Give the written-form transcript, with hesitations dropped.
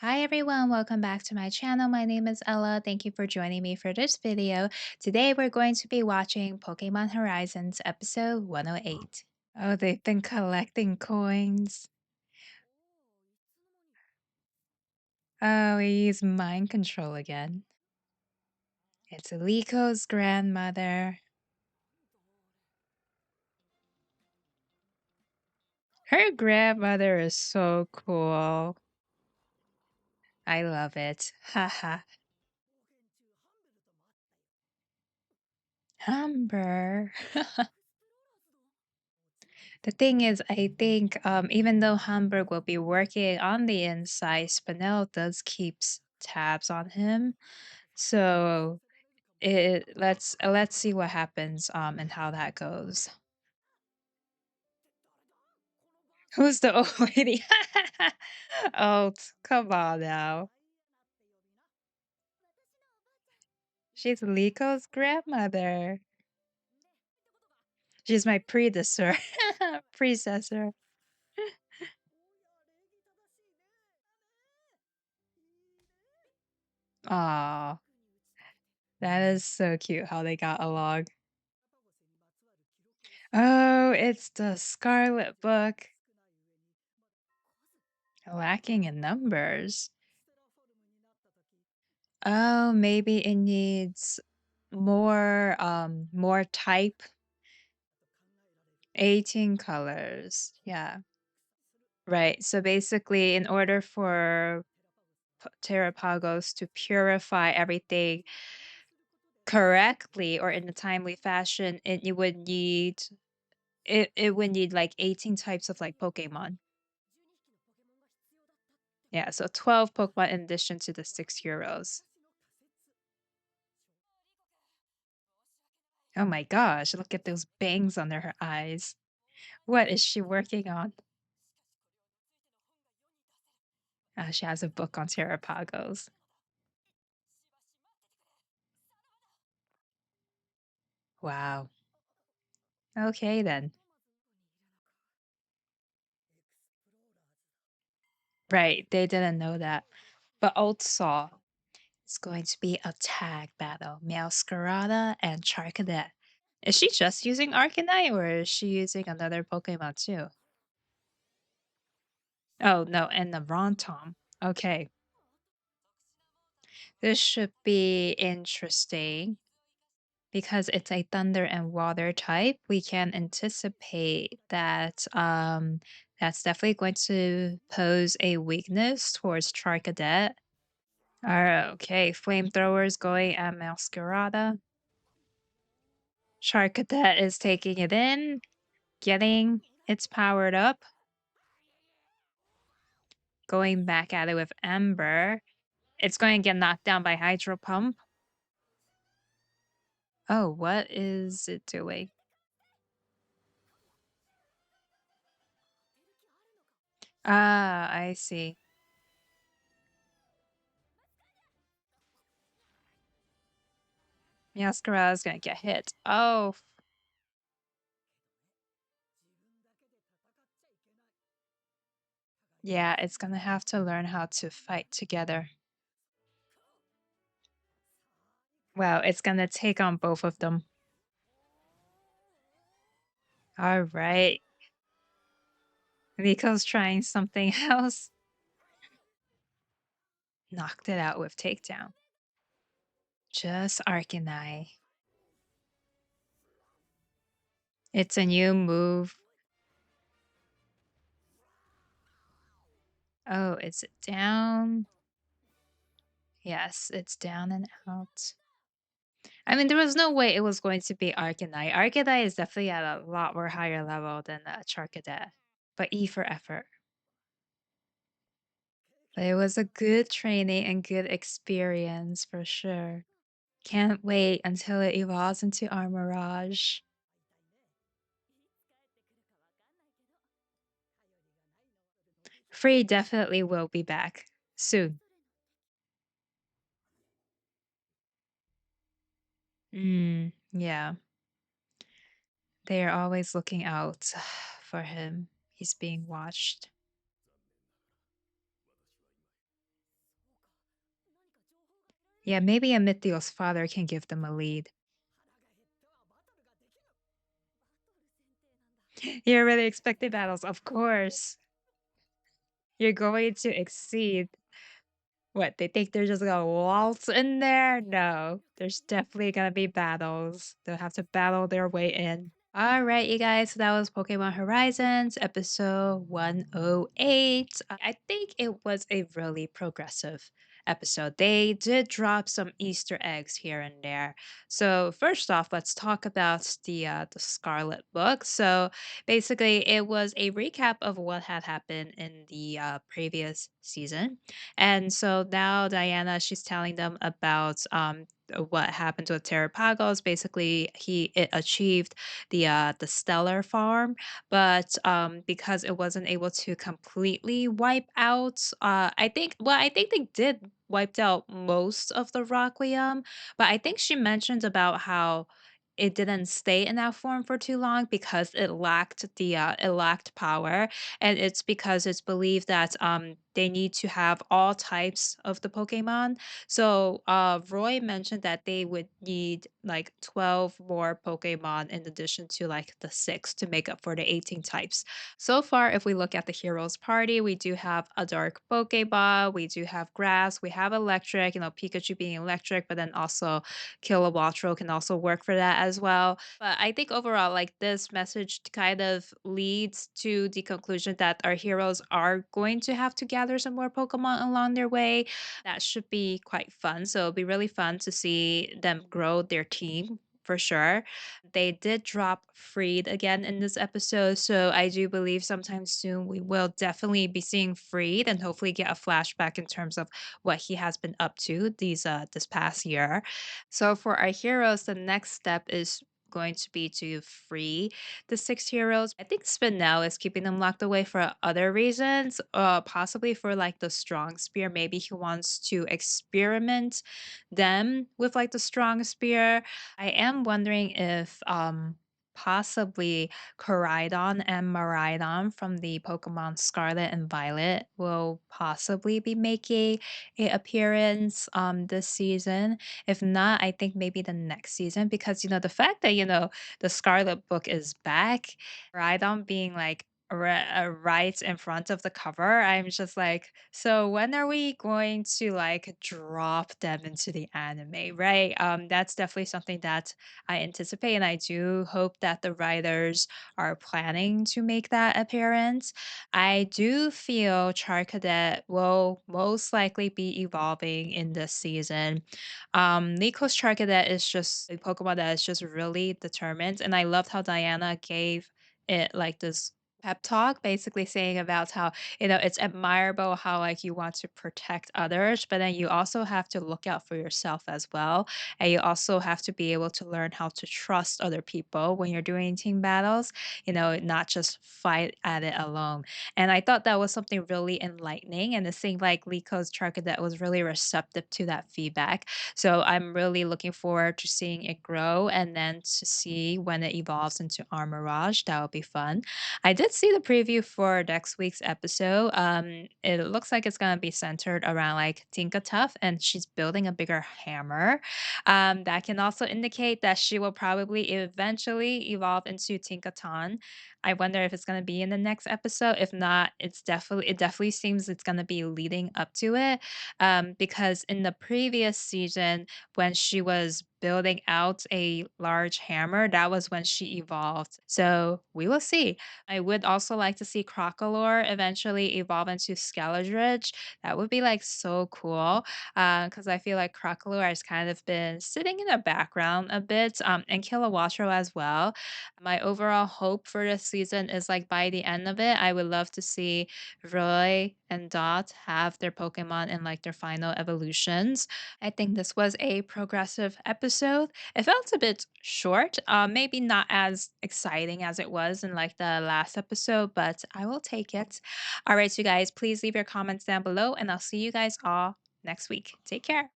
Hi everyone, welcome back to my channel. My name is Ella. Thank you for joining me for this video. Today we're going to be watching Pokemon Horizons episode 108. Oh, they've been collecting coins. Oh, we use mind control again. It's Liko's grandmother. Her grandmother is so cool. I love it. Haha. Hamburg. The thing is, I think even though Hamburg will be working on the inside, Spinel does keeps tabs on him. So let's see what happens and how that goes. Who's the old lady? Oh, come on now. She's Liko's grandmother. She's my predecessor. Predecessor. Aw, that is so cute how they got along. Oh, it's the Scarlet Book. Lacking in numbers. Oh, maybe it needs more type. 18 colors. Yeah. Right. So basically, in order for Terapagos to purify everything correctly or in a timely fashion, it would need like 18 types of like Pokemon. Yeah, so 12 Pokemon in addition to the 6 heroes. Oh my gosh, look at those bangs under her eyes. What is she working on? She has a book on Terapagos. Wow. Okay then. Right, they didn't know that. But also, it's going to be a tag battle. Meowscarada and Charcadet. Is she just using Arcanine or is she using another Pokemon too? Oh no, and the Rontom. Okay. This should be interesting. Because it's a thunder and water type, we can anticipate that that's definitely going to pose a weakness towards Charcadet. Okay, flamethrowers going at Masquerada. Charcadet is taking it in, getting it's powered up. Going back at it with Ember. It's going to get knocked down by Hydro Pump. Oh, what is it doing? Ah, I see. Masquerada is going to get hit. Oh, yeah, it's gonna have to learn how to fight together. Wow, it's gonna take on both of them. All right. Nico's trying something else. Knocked it out with takedown. Just Arcanine. It's a new move. Oh, is it down? Yes, it's down and out. I mean, there was no way it was going to be Arcanine. Arcanine is definitely at a lot more higher level than Charcadet. But E for effort. But it was a good training and good experience for sure. Can't wait until it evolves into Armorage. Free definitely will be back soon. Yeah. They are always looking out for him. He's being watched. Yeah, maybe Amethio's father can give them a lead. You're really expecting battles, of course. You're going to exceed. What, they think they're just gonna waltz in there? No, there's definitely gonna be battles. They'll have to battle their way in. All right, you guys. So that was Pokemon Horizons episode 108. I think it was a really progressive episode. They did drop some Easter eggs here and there. So first off, let's talk about the Scarlet book. So basically, it was a recap of what had happened in the previous season, and so now Diana, she's telling them about what happened with Terapagos. Basically, he it achieved the stellar farm, but because it wasn't able to completely wipe out, I think they did wiped out most of the Rocklium, but I think she mentioned about how it didn't stay in that form for too long because it lacked power, and it's because it's believed that they need to have all types of the Pokemon. So Roy mentioned that they would need like 12 more Pokemon in addition to like the six to make up for the 18 types. So far, if we look at the heroes party, we do have a dark Pokeball, we do have grass, we have electric, Pikachu being electric, but then also Kilowattrel can also work for that as well. But I think overall, like this message kind of leads to the conclusion that our heroes are going to have to gather some more Pokemon along their way. That should be quite fun. So it'll be really fun to see them grow their team for sure. They did drop Freed again in this episode, so I do believe sometime soon we will definitely be seeing Freed and hopefully get a flashback in terms of what he has been up to this past year. So for our heroes, the next step is going to be to free the six heroes. I think Spinel is keeping them locked away for other reasons, possibly for like the strong spear. Maybe he wants to experiment them with like the strong spear. I am wondering if possibly Coridon and Miraidon from the Pokemon Scarlet and Violet will possibly be making a appearance this season. If not, I think maybe the next season, because the fact that the Scarlet book is back, Rhydon being like right in front of the cover, I'm just like, so when are we going to like drop them into the anime, right? That's definitely something that I anticipate, and I do hope that the writers are planning to make that appearance. I do feel Charcadet will most likely be evolving in this season. Liko's Charcadet is just a Pokemon that is just really determined, and I loved how Diana gave it like this pep talk, basically saying about how it's admirable how like you want to protect others, but then you also have to look out for yourself as well, and you also have to be able to learn how to trust other people when you're doing team battles. Not just fight at it alone. And I thought that was something really enlightening, and it seemed like Liko's Charcadet was really receptive to that feedback. So I'm really looking forward to seeing it grow and then to see when it evolves into Armorage. That would be fun. I did see the preview for next week's episode. It looks like it's gonna be centered around like Tinka Tough, and she's building a bigger hammer. That can also indicate that she will probably eventually evolve into Tinkaton. I wonder if it's gonna be in the next episode. If not, it definitely seems it's gonna be leading up to it. Because in the previous season, when she was building out a large hammer, that was when she evolved. So we will see. I would also like to see Crocolore eventually evolve into Scaladridge. That would be like so cool, because I feel like Crocolore has kind of been sitting in the background a bit, and Kilowattrel as well. My overall hope for this season is like by the end of it, I would love to see Roy and Dot have their Pokemon in like their final evolutions. I think this was a progressive episode. It felt a bit short, maybe not as exciting as it was in like the last episode, but I will take it. All right, so you guys, please leave your comments down below, and I'll see you guys all next week. Take care.